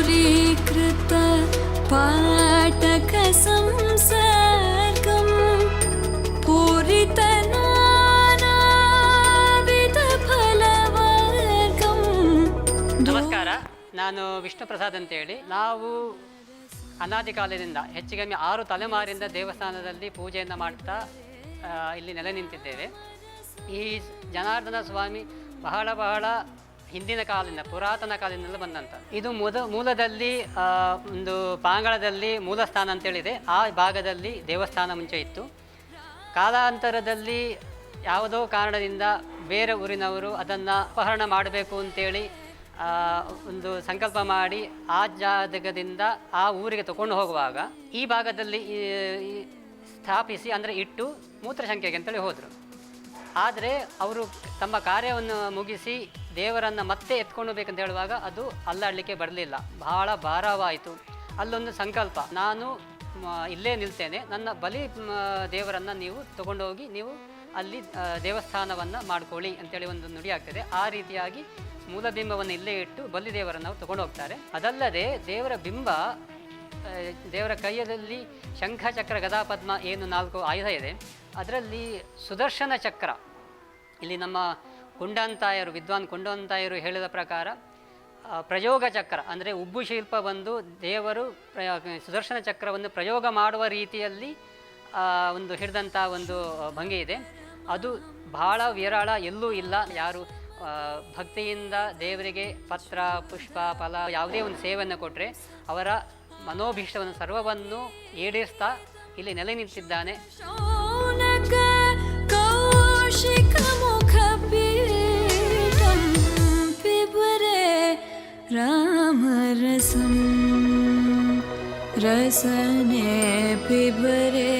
दूरीकृत पाटकसंसर्गं पूरितनानाविधफलवर्गं. ನಮಸ್ಕಾರ, ನಾನು ವಿಷ್ಣು ಪ್ರಸಾದ್ ಅಂತೇಳಿ. ನಾವು ಅನಾದಿ ಕಾಲದಿಂದ ಹೆಚ್ಚು ಕಮ್ಮಿ 6 ತಲೆಮಾರಿಂದ ದೇವಸ್ಥಾನದಲ್ಲಿ ಪೂಜೆಯನ್ನು ಮಾಡ್ತಾ ಇಲ್ಲಿ ನೆಲೆ ನಿಂತಿದ್ದೇವೆ. ಈ ಜನಾರ್ದನ ಸ್ವಾಮಿ ಬಹಳ ಹಿಂದಿನ ಕಾಲದಿಂದ, ಪುರಾತನ ಕಾಲದಿಂದಲೂ ಬಂದಂಥ. ಇದು ಮೂಲದಲ್ಲಿ ಒಂದು ಪಾಂಗಳದಲ್ಲಿ ಮೂಲಸ್ಥಾನ ಅಂತೇಳಿದೆ. ಆ ಭಾಗದಲ್ಲಿ ದೇವಸ್ಥಾನ ಮುಂಚೆ ಇತ್ತು. ಕಾಲಾಂತರದಲ್ಲಿ ಯಾವುದೋ ಕಾರಣದಿಂದ ಬೇರೆ ಊರಿನವರು ಅದನ್ನು ಅಪಹರಣ ಮಾಡಬೇಕು ಅಂತೇಳಿ ಒಂದು ಸಂಕಲ್ಪ ಮಾಡಿ ಆ ಜಾಗದಿಂದ ಆ ಊರಿಗೆ ತಗೊಂಡು ಹೋಗುವಾಗ ಈ ಭಾಗದಲ್ಲಿ ಸ್ಥಾಪಿಸಿ, ಅಂದರೆ ಇಟ್ಟು ಮೂತ್ರಸಂಖ್ಯೆಗೆ ಅಂತೇಳಿ ಹೋದರು. ಆದರೆ ಅವರು ತಮ್ಮ ಕಾರ್ಯವನ್ನು ಮುಗಿಸಿ ದೇವರನ್ನು ಮತ್ತೆ ಎತ್ಕೊಂಡು ಬೇಕಂತ ಹೇಳುವಾಗ ಅದು ಅಲ್ಲಾಡಲಿಕ್ಕೆ ಬರಲಿಲ್ಲ, ಬಹಳ ಭಾರವಾಯಿತು. ಅಲ್ಲೊಂದು ಸಂಕಲ್ಪ, ನಾನು ಇಲ್ಲೇ ನಿಲ್ತೇನೆ, ನನ್ನ ಬಲಿ ದೇವರನ್ನು ನೀವು ತಗೊಂಡೋಗಿ ನೀವು ಅಲ್ಲಿ ದೇವಸ್ಥಾನವನ್ನು ಮಾಡ್ಕೊಳ್ಳಿ ಅಂತೇಳಿ ಒಂದು ನುಡಿ ಆಗ್ತದೆ. ಆ ರೀತಿಯಾಗಿ ಮೂಲ ಬಿಂಬವನ್ನು ಇಲ್ಲೇ ಇಟ್ಟು ಬಲಿ ದೇವರನ್ನು ನಾವು ತಗೊಂಡು ಹೋಗ್ತಾರೆ. ಅದಲ್ಲದೆ ದೇವರ ಬಿಂಬ, ದೇವರ ಕೈಯಲ್ಲಿ ಶಂಖ, ಚಕ್ರ, ಗದಾ, ಪದ್ಮ ಏನು 4 ಆಯುಧ ಇದೆ. ಅದರಲ್ಲಿ ಸುದರ್ಶನ ಚಕ್ರ, ಇಲ್ಲಿ ನಮ್ಮ ಕುಂಡಂತಾಯರು, ವಿದ್ವಾನ್ ಕುಂಡಂತಾಯರು ಹೇಳಿದ ಪ್ರಕಾರ ಪ್ರಯೋಗ ಚಕ್ರ, ಅಂದರೆ ಉಬ್ಬು ಶಿಲ್ಪ ಬಂದು ದೇವರು ಸುದರ್ಶನ ಚಕ್ರವನ್ನು ಪ್ರಯೋಗ ಮಾಡುವ ರೀತಿಯಲ್ಲಿ ಒಂದು ಹಿಡಿದಂಥ ಒಂದು ಭಂಗಿ ಇದೆ. ಅದು ಬಹಳ ವಿರಳ, ಎಲ್ಲೂ ಇಲ್ಲ. ಯಾರು ಭಕ್ತಿಯಿಂದ ದೇವರಿಗೆ ಪತ್ರ, ಪುಷ್ಪ, ಫಲ ಯಾವುದೇ ಒಂದು ಸೇವೆಯನ್ನು ಕೊಟ್ಟರೆ ಅವರ ಮನೋಭೀಷ್ಟವನ್ನು ಸರ್ವವನ್ನು ಈಡೇರಿಸ್ತಾ ಇಲ್ಲಿ ನೆಲೆ ನಿಂತಿದ್ದಾನೆ. ರಾಮರಸಂ ರಸನೆ ಪಿಬರೆ